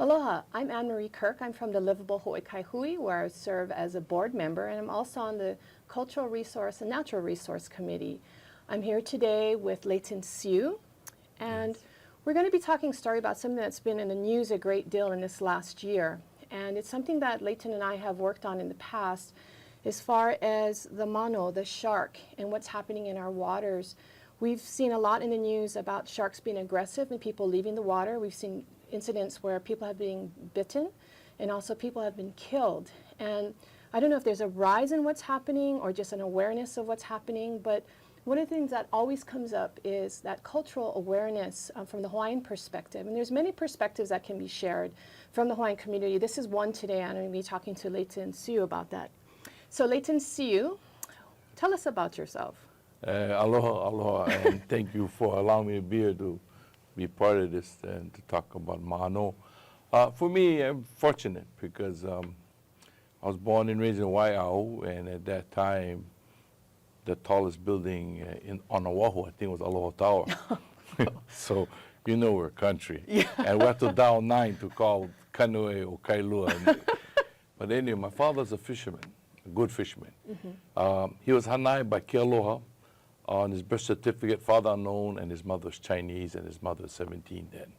Aloha, I'm Anne-Marie Kirk. I'm from the Livable Hawaii Kai Hui, where I serve as a board member, and I'm also on the Cultural Resource and Natural Resource Committee. I'm here today with Leighton Tseu, and we're going to be talking a story about something that's been in the news a great deal in this last year. And it's something that Leighton and I have worked on in the past as far as the Mano, the shark, and what's happening in our waters. We've seen a lot in the news about sharks being aggressive and people leaving the water. We've seen incidents where people have been bitten and also people have been killed. And I don't know if there's a rise in what's happening or just an awareness of what's happening, but one of the things that always comes up is that cultural awareness from the Hawaiian perspective. And there's many perspectives that can be shared from the Hawaiian community. This is one today. I'm going to be talking to Leighton Tseu about that. So Leighton Tseu, tell us about yourself. Aloha, aloha, and thank you for allowing me to be here to be part of this and to talk about Mano. For me, I'm fortunate because I was born and raised in Waiau, and at that time, the tallest building on Oahu, I think, was Aloha Tower. So, you know we're country. Yeah. And we had to dial 9 to call Kanue or Kailua. But anyway, my father's a fisherman, a good fisherman. Mm-hmm. He was Hanai by Kealoha. On his birth certificate, father unknown, and his mother's Chinese, and his mother's 17 then.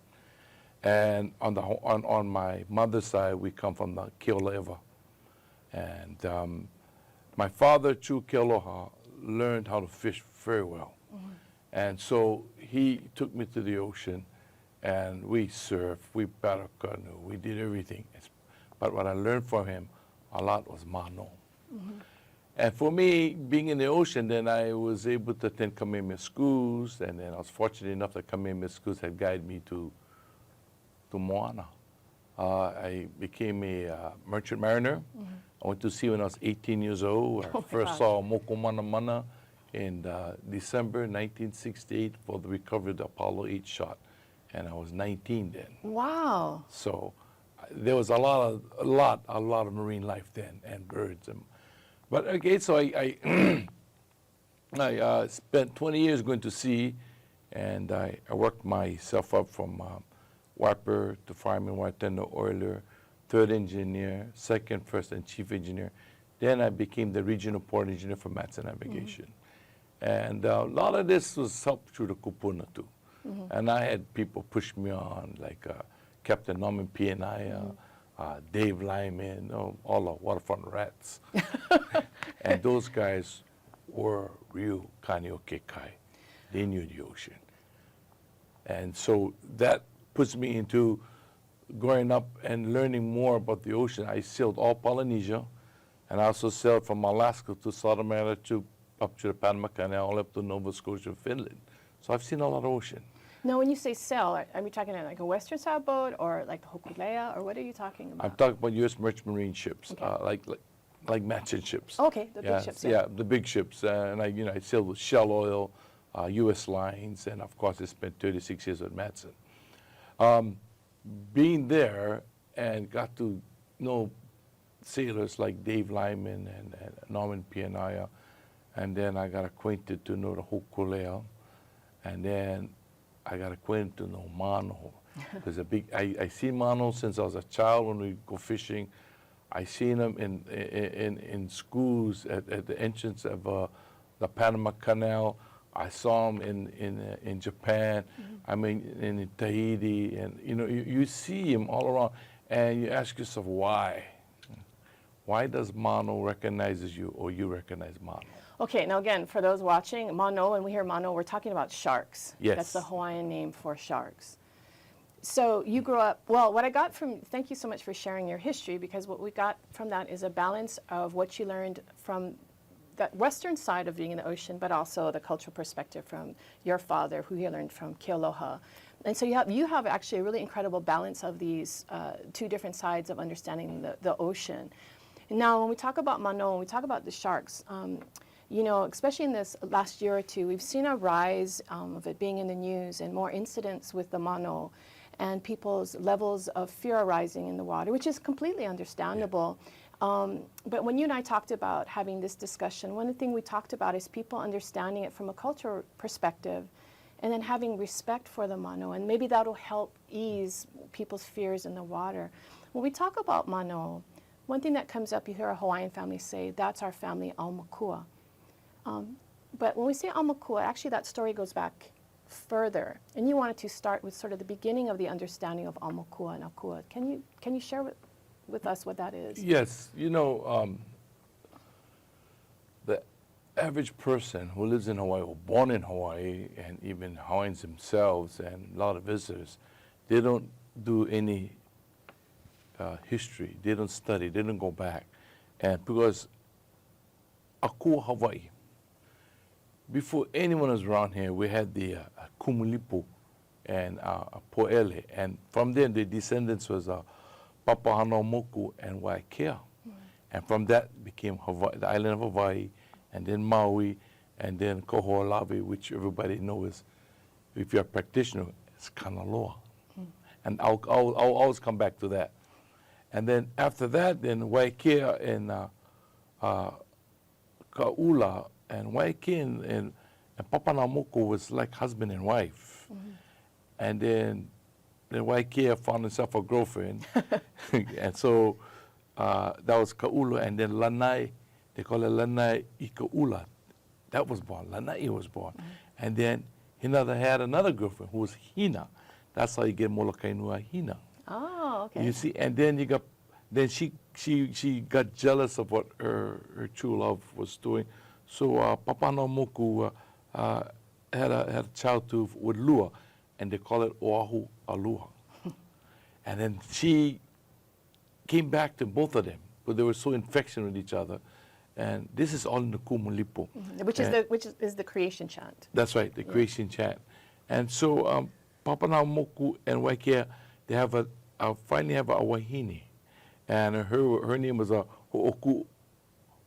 And on my mother's side, we come from the Keoloha. And my father, through Kealoha, learned how to fish very well. Mm-hmm. And so he took me to the ocean, and we surfed, we paddled canoe, we did everything. But what I learned from him a lot was Mano. Mm-hmm. And for me, being in the ocean, then I was able to attend Kamehameha schools, and then I was fortunate enough that Kamehameha schools had guided me to Moana. I became a merchant mariner. Mm-hmm. I went to sea when I was 18 years old. I first saw Moko Mana Mana in December 1968 for the recovery of the Apollo 8 shot, and I was 19 then. Wow! So there was a lot of marine life then, and birds. But okay, so I spent 20 years going to sea, and I worked myself up from wiper to fireman, bartender, oiler, third engineer, second, first, and chief engineer. Then I became the regional port engineer for Matson Navigation. Mm-hmm. And a lot of this was helped through the kupuna too. Mm-hmm. And I had people push me on, like Captain Norman Pianaya, Dave Lyman, all the waterfront rats. And those guys were real kanioke kai. They knew the ocean. And so that puts me into growing up and learning more about the ocean. I sailed all Polynesia, and I also sailed from Alaska to South America up to the Panama Canal, all up to Nova Scotia, Finland. So I've seen a lot of ocean. Now, when you say sail, are we talking like a Western style boat or like the Hokulea, or what are you talking about? I'm talking about U.S. merchant marine ships, okay. like Matson ships. Okay, the big ships. Yeah, the big ships. And I sailed with Shell Oil, U.S. Lines, and of course I spent 36 years with Matson. Being there and got to know sailors like Dave Lyman and Norman Pianaya, and then I got acquainted to know the Hokulea, and then I got acquainted to know Mano. There's I seen Mano since I was a child when we go fishing. I seen them in schools at the entrance of the Panama Canal. I saw them in Japan. Mm-hmm. I mean, in Tahiti, and you see them all around, and you ask yourself why. Why does Mano recognizes you, or you recognize Mano? Okay, now again, for those watching, Mano, when we hear Mano, we're talking about sharks. Yes. That's the Hawaiian name for sharks. So you grew up, well, what I got from, thank you so much for sharing your history, because what we got from that is a balance of what you learned from that Western side of being in the ocean, but also the cultural perspective from your father, who you learned from Kealoha. And so you have actually a really incredible balance of these two different sides of understanding the ocean. Now, when we talk about Mano, when we talk about the sharks, especially in this last year or two, we've seen a rise of it being in the news and more incidents with the Mano and people's levels of fear arising in the water, which is completely understandable. Yeah. But when you and I talked about having this discussion, one of the things we talked about is people understanding it from a cultural perspective and then having respect for the Mano, and maybe that'll help ease people's fears in the water. When we talk about Mano, one thing that comes up, you hear a Hawaiian family say, that's our family Aumakua. But when we say Aumakua, actually that story goes back further. And you wanted to start with sort of the beginning of the understanding of Aumakua and Akua. Can you share with us what that is? Yes, you know, the average person who lives in Hawaii or born in Hawaii, and even Hawaiians themselves and a lot of visitors, they don't do any history. They don't study. They don't go back. And because Akua Hawaii, before anyone was around here, we had the Kumulipu and Po'ele. And from there, the descendants was Papahanamoku and Waikea. And from that became Hawaii, the island of Hawaii, and then Maui, and then Koho'olawe, which everybody knows, if you're a practitioner, it's Kanaloa. And I'll always come back to that. And then after that, then Waikea and Ka'ula and Waikea and Papanamoku was like husband and wife. And then Waikea found himself a girlfriend. And so that was Ka'ula. And then Lanai, they call it Lanai I Ka'ula. That was born. Lanai was born. And then he had another girlfriend who was Hina. That's how you get Molokainua Hina. Oh, okay. You see, and then she got jealous of what her true love was doing. So Papanamoku had a child with Lua, and they call it Oahu Alua. And then she came back to both of them, but they were so infectious with each other. And this is all in the Kumulipu. Which is the creation chant. That's right, the creation chant. And so Papanamoku and Waikea, they have finally have a wahine. And her name was Ho'oku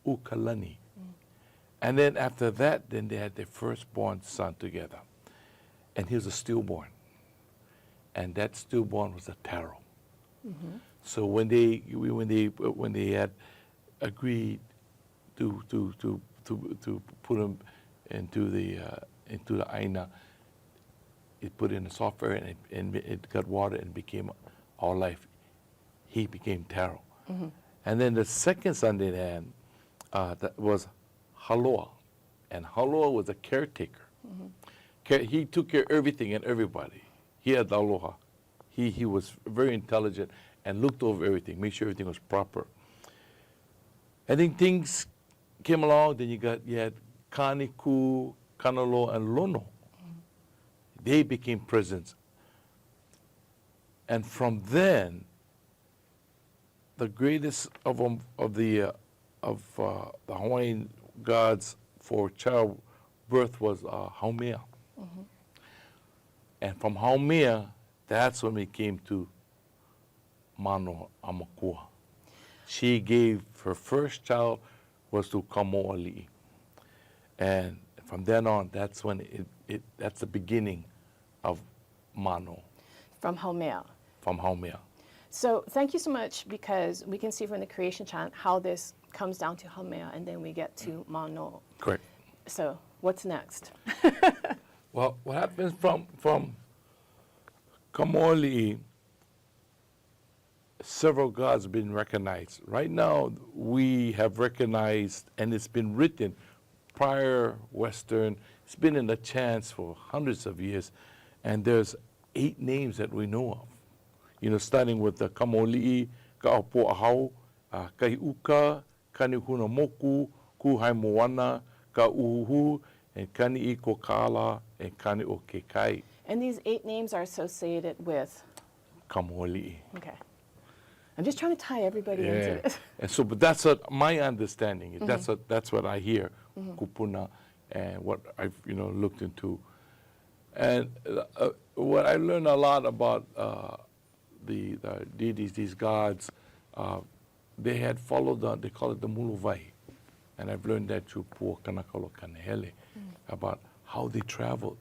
Ukalani. And then after that, then they had their firstborn son together. And he was a stillborn. And that stillborn was a taro. So when they had agreed to put him into the aina, it put in the software and it got water and became our life. He became taro. And then the second son they had that was Haloa. And Haloa was a caretaker. He took care of everything and everybody. He had aloha. He was very intelligent and looked over everything, made sure everything was proper. And then things came along, then you had Kaniku, Kanalo, and Lono. They became presents. And from then, the greatest of the Hawaiian gods for childbirth was Haumea. And from Haumea, that's when we came to Mano Aumakua. She gave her first child was to Kamo'ali'i. And from then on, that's when that's the beginning of Mano. From Haumea. From Haumea. So thank you so much, because we can see from the creation chant how this comes down to Haumea, and then we get to Mano. Correct. So what's next? Well, what happens from Kamo'ali'i, several gods have been recognized. Right now, we have recognized, and it's been written, prior Western, it's been in the chants for hundreds of years, and there's 8 names that we know of. You know, starting with the Kamo'ali'i, Ka'apo'ahau, Kahi'uka, Kanihunamoku, Kuhaimoana, Ka'uhuhu, and Kani'ikokala, and Kani'okekai. And these 8 names are associated with? Kamo'ali'i. Okay. I'm just trying to tie everybody into this. And so, but that's what my understanding is. That's what I hear, kupuna, and what I've looked into. And what I learned a lot about the deities, these gods, they had followed they call it the muluvai, and I've learned that through Puakanakalo Kanehele about how they traveled.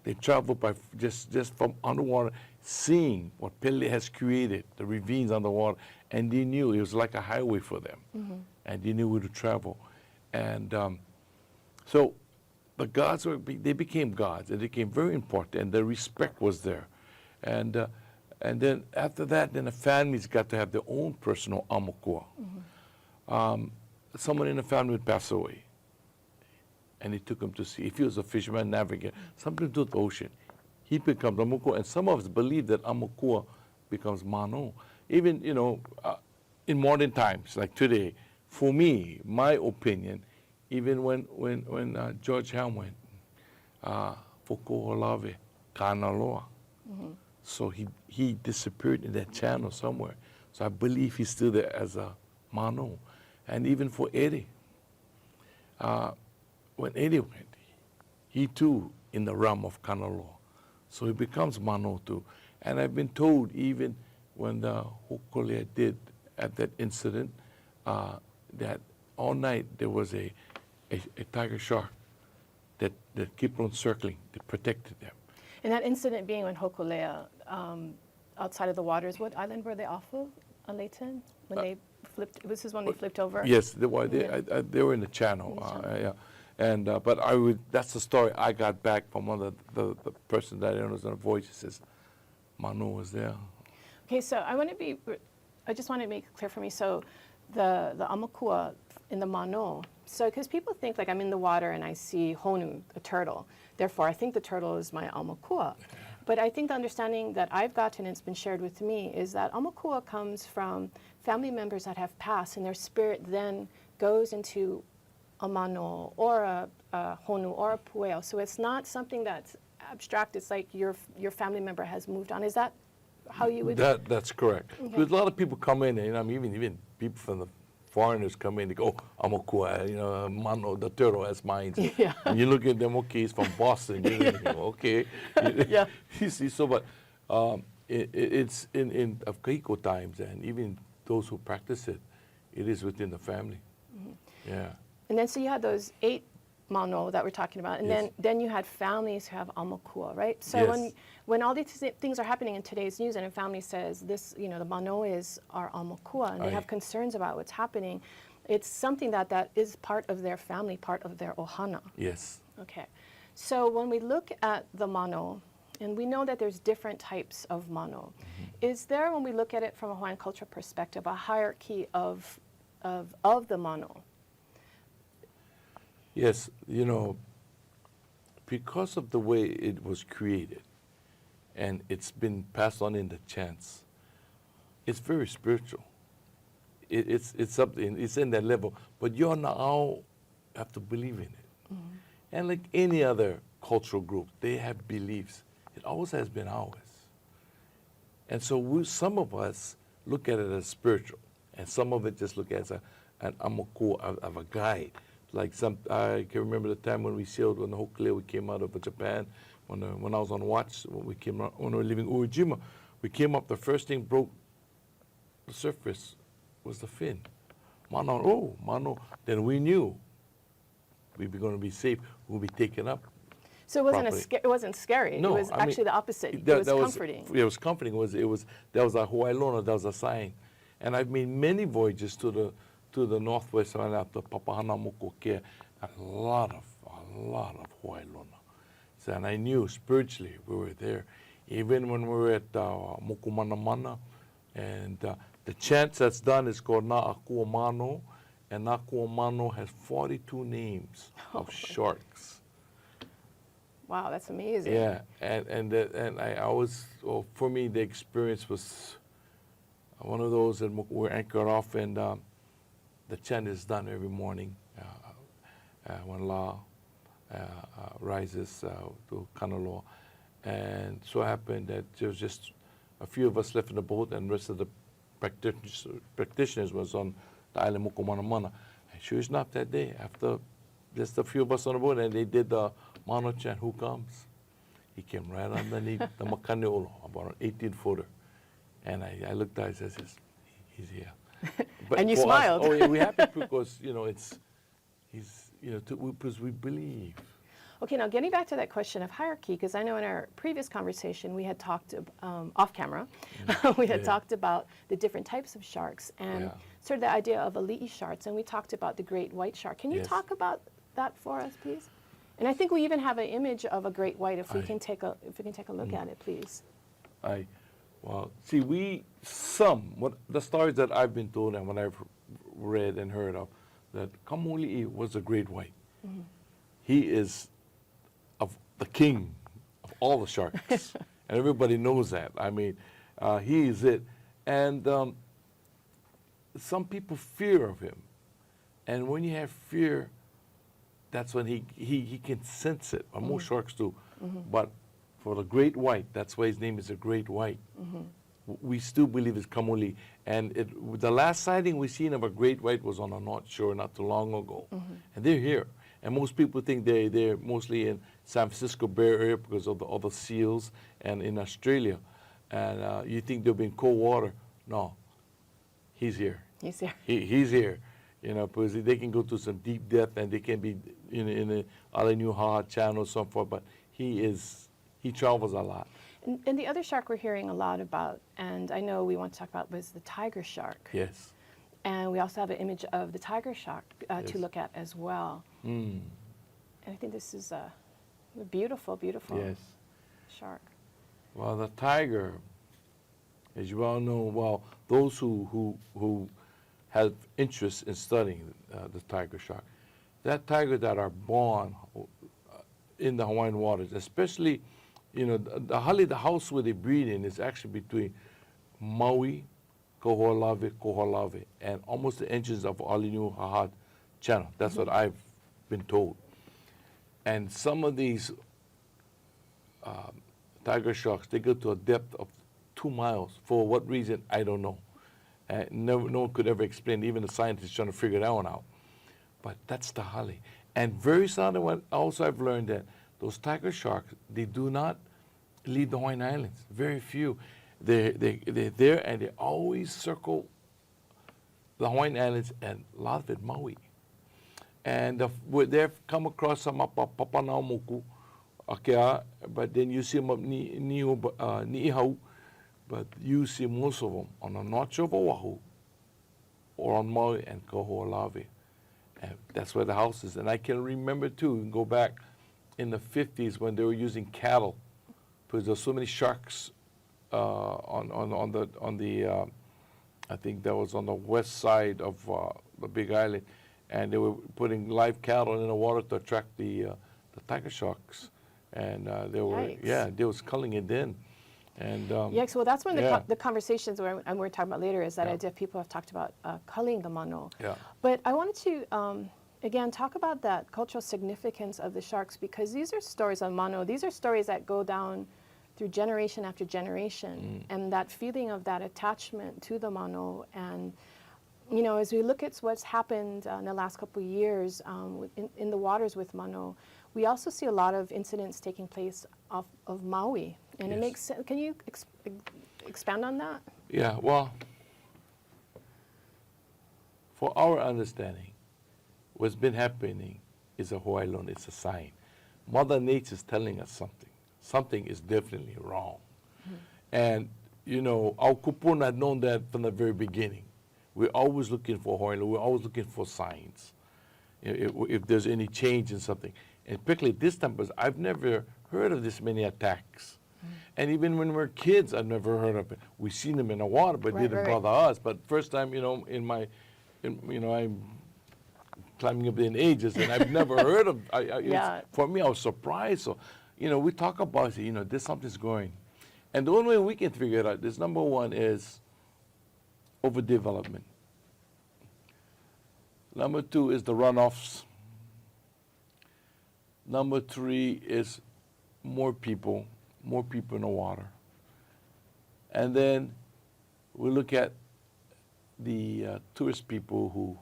They traveled by just from underwater, seeing what Pele has created, the ravines underwater, and they knew it was like a highway for them, and they knew where to travel. And so the gods they became gods, and they became very important, and the respect was there. And then after that, then the families got to have their own personal aumakua. Someone in the family would pass away, and he took him to sea. If he was a fisherman, navigator, something to do with the ocean, he becomes aumakua. And some of us believe that aumakua becomes mano. Even, in modern times, like today, for me, my opinion, even when George Helm went, Foko'olave, Kanaloa. So he disappeared in that channel somewhere. So I believe he's still there as a mano. And even for Eddie, when Eddie went, he too in the realm of Kanaloa. So he becomes mano too. And I've been told even when the Hokolea did at that incident, that all night there was a tiger shark that kept on circling, that protected them. And that incident being when Hokulea, outside of the waters, what island were they off of on Leighton? When they flipped, this is when they flipped over? Yes, they were in the channel. Yeah. And, but that's the story I got back from one of the person that I was on the voice. He says, Mano was there. Okay, so I just want to make it clear for me. So the aumakua in the Mano, so because people think like I'm in the water and I see honu, a turtle. Therefore, I think the turtle is my aumakua. But I think the understanding that I've gotten, and it's been shared with me, is that aumakua comes from family members that have passed, and their spirit then goes into a mano or a honu or a pueo. So it's not something that's abstract. It's like your family member has moved on. Is that how you would? That's correct. Okay. Because a lot of people come in, and even people from the foreigners come in, they go, oh, aumakua, mano, the turtle has minds. Yeah. And you look at them, okay, he's from Boston. You go, okay. Yeah. You see, so, but it's in of Kahiko times, and even those who practice it, it is within the family. Yeah. And then so you had those 8 mano that we're talking about, and Yes. then you had families who have aumakua, right? So Yes. when all these things are happening in today's news, and a family says this, the mano is our aumakua, and they have concerns about what's happening, it's something that is part of their family, part of their ohana. Yes. Okay. So when we look at the mano, and we know that there's different types of mano, is there, when we look at it from a Hawaiian cultural perspective, a hierarchy of the mano? Yes, because of the way it was created, and it's been passed on in the chants, it's very spiritual. It's something. It's in that level, but you now have to believe in it. And like any other cultural group, they have beliefs. It always has been ours. And so some of us look at it as spiritual, and some of it just look at it as an aumakua of a guide. Like I can remember the time when we sailed on the Hokulea, we came out of Japan. When I was on watch, when we were leaving Uejima, we came up. The first thing broke the surface was the fin. Mano. Then we knew we were going to be safe. We'll be taken up. So it wasn't scary. No, it was actually the opposite. It was comforting. It was comforting. That was a Hawaiian, that was a sign. And I've made many voyages to the northwest of the Papahana Mokokea, a lot of Hawaiian. So, and I knew spiritually we were there. Even when we were at Mokumanamana, and the chant that's done is called Na'akua Mano, and Na'akua Mano has 42 names of sharks. Wow, that's amazing. Yeah, and I always, for me, the experience was one of those that we're anchored off, and the chant is done every morning when La rises to Kanaloa. And so happened that there was just a few of us left in the boat, and the rest of the practitioners was on the island Mokumanamana. And sure enough, that day, after just a few of us on the boat, and they did the Mano chant, who comes? He came right underneath the Makane'olo, about an 18-footer. And I looked at him and says, he's here. But and you smiled. Yeah, we're happy because, because we believe. Okay, now getting back to that question of hierarchy, because I know in our previous conversation we had talked, off camera, we had talked about the different types of sharks and sort of the idea of ali'i sharks, and we talked about the great white shark. Can you talk about that for us, please? And I think we even have an image of a great white. If we Aye. can take a look at it, please. Well, see, what the stories that I've been told and what I've read and heard of, that Kamoli'i was a great white. He is the king of all the sharks, and everybody knows that. I mean, he is it. And some people fear of him, and when you have fear, that's when he can sense it. Well, most sharks do, but for the great white, that's why his name is a great white. We still believe it's Kamoli'i. And the last sighting we seen of a great white was on the North Shore not too long ago. And they're here. And most people think they're mostly in San Francisco Bay Area because of the seals and in Australia. And you think they'll be in cold water. No, he's here. He's here. He's here. You know, because they can go to some deep depth and they can be in the ŌleloNet Hui channel, so forth. But he travels a lot. And the other shark we're hearing a lot about, and I know we want to talk about, was the tiger shark. Yes. And we also have an image of the tiger shark to look at as well. Mm. And I think this is a beautiful, beautiful Yes. shark. Well, the tiger, as you all know, those who have interest in studying the tiger shark, that tiger that are born in the Hawaiian waters, especially, you know, the house where they breed in is actually between Maui, Koho'olawe, and almost the edges of ŌleloNet Hui channel. That's what I've been told. And some of these tiger sharks, they go to a depth of 2 miles. For what reason, I don't know. No one could ever explain, even the scientists trying to figure that one out. But that's the hale. And very seldom, also I've learned that those tiger sharks, they do not leave the Hawaiian Islands. Very few. They're there and they always circle the Hawaiian Islands and a lot of it Maui. And they've come across some up Papanaumoku, but then you see them up Ni'ihau, but you see most of them on the North Shore of Oahu or on Maui and Koho'olawe. And that's where the house is. And I can remember too, go back in the 50s when they were using cattle, because there's so many sharks on the I think that was on the west side of the Big Island, and they were putting live cattle in the water to attract the tiger sharks, and they was culling it then. And Yikes! Well, that's one of the conversations we're talking about later, is that idea people have talked about culling the mano. Yeah. But I wanted to again talk about that cultural significance of the sharks, because these are stories of mano. These are stories that go down through generation after generation, and that feeling of that attachment to the mano. And you know, as we look at what's happened in the last couple of years in the waters with mano, we also see a lot of incidents taking place off of Maui. And it makes sense. Can you expand on that? Yeah, well, for our understanding, what's been happening is a Hawaiian, it's a sign. Mother Nature's telling us something. Something is definitely wrong. And, you know, our kupuna had known that from the very beginning. We're always looking for Hawaiian, we're always looking for signs, if there's any change in something. And particularly this time, because I've never heard of this many attacks. And even when we were kids, I've never heard of it. We've seen them in the water, but it didn't bother us. But first time, you know, I'm climbing up in ages, and I've never heard of. For me, I was surprised. So, you know, we talk about, you know, there's something's going, and the only way we can figure it out is, number one is overdevelopment. Number two is the runoffs. Number three is more people in the water. And then we look at the tourist people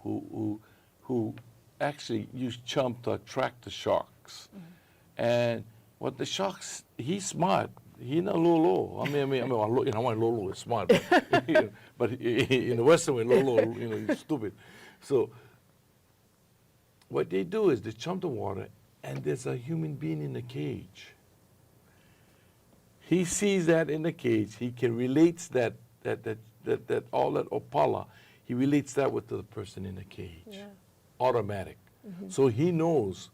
who actually use chum to attract the sharks. And what the sharks, he's smart. He's not lolo. I mean, in Hawaii, lolo is smart, but in the Western way, lolo, you know, he's stupid. So what they do is they chum the water, and there's a human being in the cage. He sees that in the cage. He can relate that all that opala. He relates that with the person in the cage. Automatic. So he knows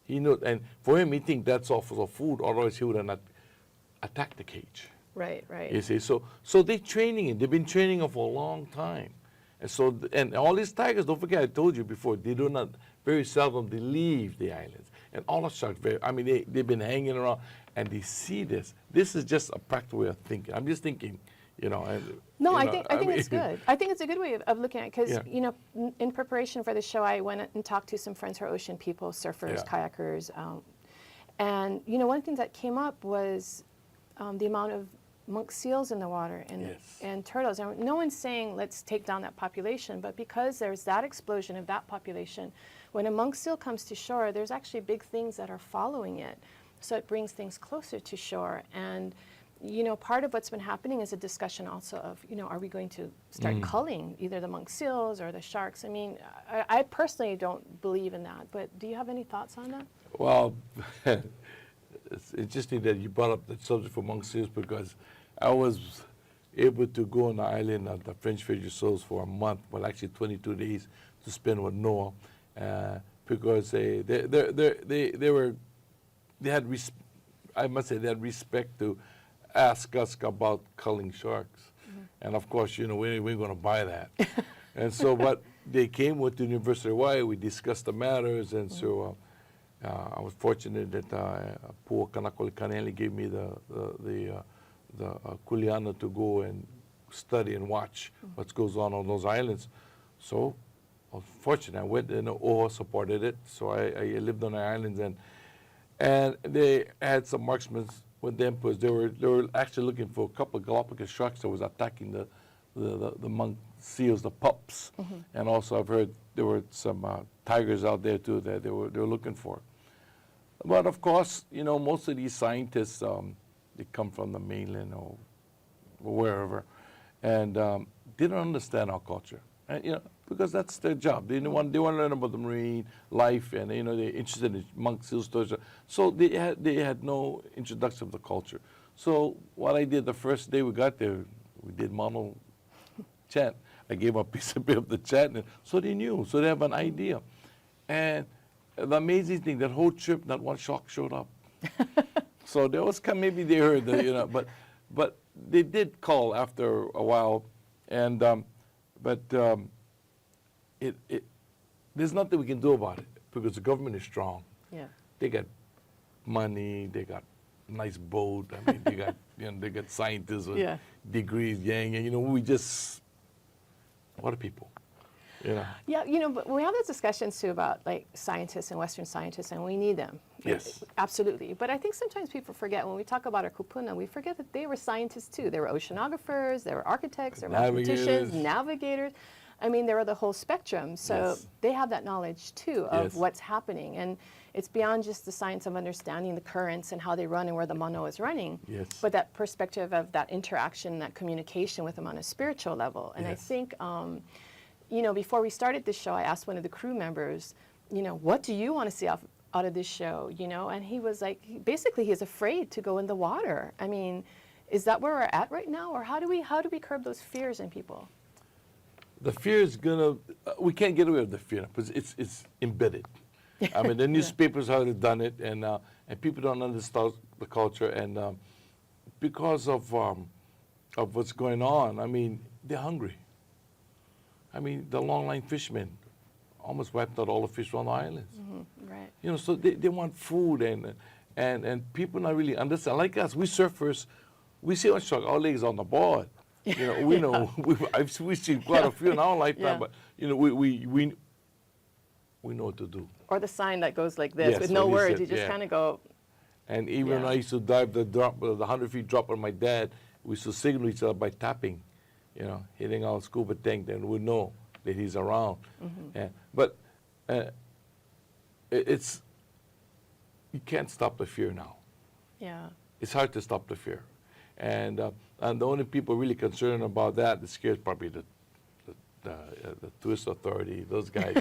He knows, and for him, he think that's all for the food. Otherwise, he would have not attacked the cage. Right, right. You see, so they're training it. They've been training it for a long time, and so and all these tigers. Don't forget, I told you before. They do not very seldom they leave the islands, and all the sharks. I mean, they've been hanging around, and they see this. This is just a practical way of thinking. I'm just thinking, you know. And, No, you I know, think mean, it's good. I think it's a good way of looking at it because, Yeah. you know, in preparation for the show, I went and talked to some friends who are ocean people, surfers, Yeah. kayakers, and, you know, one thing that came up was the amount of monk seals in the water Yes. and turtles. And no one's saying let's take down that population, but because there's that explosion of that population, when a monk seal comes to shore, there's actually big things that are following it. So it brings things closer to shore. And you know, part of what's been happening is a discussion also of, you know, are we going to start culling either the monk seals or the sharks? I mean, I personally don't believe in that, but do you have any thoughts on that? Well, it's interesting that you brought up the subject for monk seals because I was able to go on the island of the French Fisher Seals for a month, well, actually 22 days to spend with Noah, because they had I must say they had respect to ask us about culling sharks, and of course, you know, we we're going to buy that, and so but they came with the University of Hawaii. We discussed the matters, and so. I was fortunate that Pua Kanakoli Kaneli gave me the kuleana to go and study and watch what goes on those islands. So I was fortunate. I went and OHA supported it. So I lived on the islands and they had some marksmen with them because they were actually looking for a couple of Galapagos sharks that was attacking the monk seals, the pups. And also I've heard there were some tigers out there too that they were looking for. But of course, you know, most of these scientists, they come from the mainland or wherever, and they don't understand our culture, and you know, because that's their job. They want to learn about the marine life, and you know, they're interested in monk seal stories. So they had no introduction of the culture. So what I did the first day we got there, we did Mano chant. I gave them a piece of the chant, and so they knew, so they have an idea. And the amazing thing, that whole trip, not one shark showed up. So there was maybe they heard, you know, but they did call after a while, and there's nothing we can do about it because the government is strong. Yeah. They got money, they got nice boat. I mean, they got scientists with degrees, and you know, we just. What are people? Yeah. Yeah, you know, but we have those discussions too about like scientists and Western scientists, and we need them. Yes. Absolutely. But I think sometimes people forget when we talk about our kupuna, we forget that they were scientists too. They were oceanographers, they were architects, they were mathematicians, navigators. I mean, they were the whole spectrum. So they have that knowledge too of what's happening. And it's beyond just the science of understanding the currents and how they run and where the mano is running. Yes. But that perspective of that interaction, that communication with them on a spiritual level. And I think, you know, before we started this show, I asked one of the crew members, you know, what do you want to see out of this show, you know? And he was like, basically, he's afraid to go in the water. I mean, is that where we're at right now? Or how do we curb those fears in people? The fear is we can't get away with the fear because it's embedded. I mean, the newspapers have done it, and people don't understand the culture, and because of what's going on, I mean, they're hungry. I mean, the longline fishermen almost wiped out all the fish on the islands. Right. You know, so they want food, and people not really understand. Like us, we surfers, we see on shark, our legs on the board. You know, we know we've seen quite a few in our lifetime, but you know, we know what to do. Or the sign that goes like this with no words. You just kind of go. And even when I used to dive the 100-feet drop on my dad, we used to signal each other by tapping, you know, hitting our scuba tank, then we know that he's around. But it's, you can't stop the fear now. Yeah. It's hard to stop the fear. And the only people really concerned about that, the scares probably the tourist authority, those guys.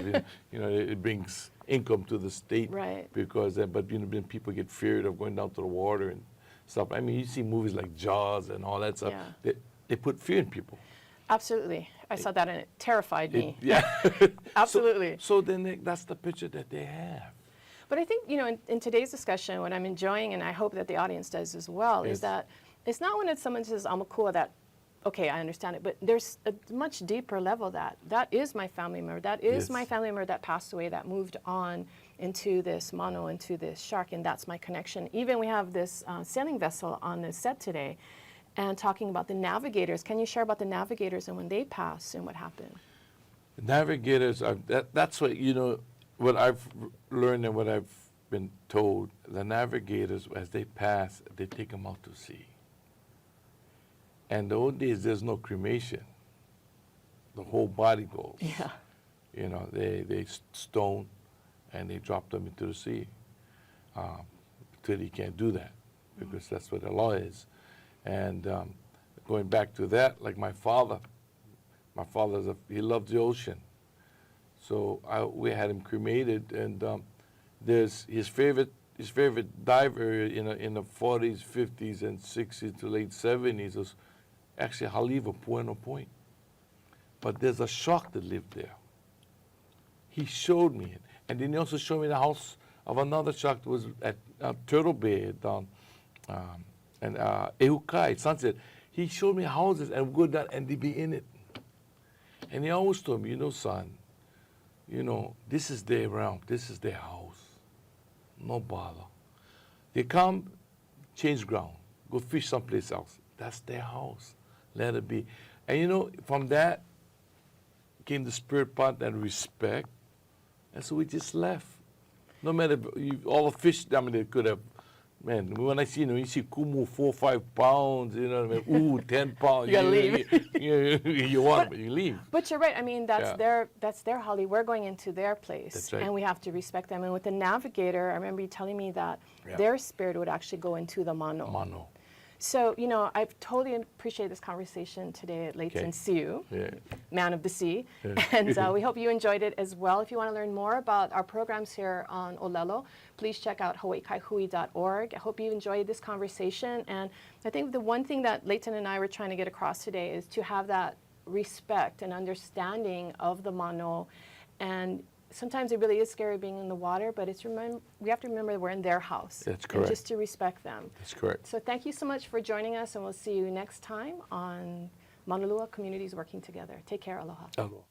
You know, it brings income to the state, right? Because but you know, then people get feared of going down to the water and stuff. I mean, you see movies like Jaws and all that stuff. Yeah. They put fear in people. Absolutely, I saw that and it terrified me. Yeah, Absolutely. So then that's the picture that they have. But I think, in today's discussion, what I'm enjoying, and I hope that the audience does as well, Yes. is that it's not when someone says, I'm a cool, that, okay, I understand it, but there's a much deeper level that is my family member. That is Yes. my family member that passed away, that moved on into this Mano, into this shark, and that's my connection. Even we have this sailing vessel on the set today, and talking about the navigators. Can you share about the navigators and when they passed and what happened? Navigators are, that's what, what I've learned and what I've been told. The navigators, as they pass, they take them out to sea. And the old days, there's no cremation. The whole body goes. Yeah. They stone and they drop them into the sea. Today you can't do that because that's what the law is. And going back to that, like my father, he loved the ocean. So we had him cremated, and there's his favorite diver in the 40s, 50s, and 60s to late 70s was actually Haliva, Pueno Point. But there's a shark that lived there. He showed me it. And then he also showed me the house of another shark that was at Turtle Bay and Ehukai, Sunset. He showed me houses and would go down and they'd be in it. And he always told me, son, this is their realm, this is their house. No bother. They come, change ground, go fish someplace else. That's their house. Let it be. And from that came the spirit part and respect. And so we just left. No matter all the fish, they could have, man, when I see, you see kumu 4 or 5 pounds, ooh, 10 pounds. You gotta leave. You want it, but you leave. But you're right. I mean, that's their Holly. We're going into their place. That's right. And we have to respect them. And with the navigator, I remember you telling me that their spirit would actually go into the Mano. Mano. So, I've totally appreciated this conversation today at Leighton Tseu, Man of the Sea. Yeah. And we hope you enjoyed it as well. If you want to learn more about our programs here on Ōlelo, please check out hawaiikaihui.org. I hope you enjoyed this conversation. And I think the one thing that Leighton and I were trying to get across today is to have that respect and understanding of the Mano. And sometimes it really is scary being in the water, but we have to remember we're in their house. That's correct. And just to respect them. That's correct. So thank you so much for joining us, and we'll see you next time on Maunalua Communities Working Together. Take care. Aloha. Aloha.